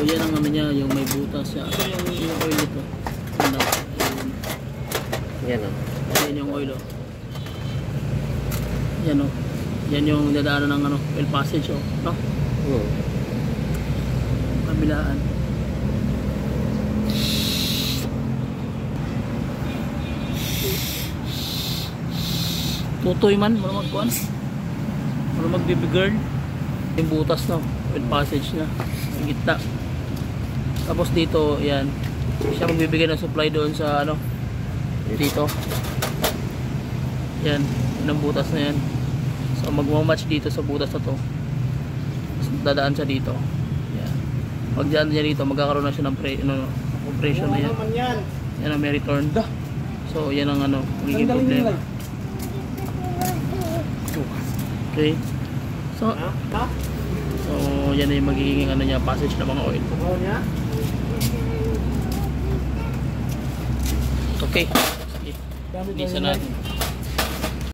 yan ang ano niya, yung may butas siya. Ito yung oil nito. Ano? Yan o. Yan yung oil o. Yan o. Yan yung dadaanan ng ano, oil passage o. No? Kabilaan. Tutoy man, wala magkuhan. Wala magbibigirl. Yung butas no, oil passage na. Yung gitna. Tapos dito, yan. Siya magbibigay ng supply doon sa ano, dito. Yan, yun ang butas na yan. So magmamatch dito sa butas na to. So, dadaan siya dito. Yan. Pag dyan niya dito, magkakaroon na siya ng compression na yan. Yan ang may return. So yan ang ano, magiging problema. Okay. So yan ay magiging ano niya, passage ng mga oil. Okay. Sige. Lisa natin.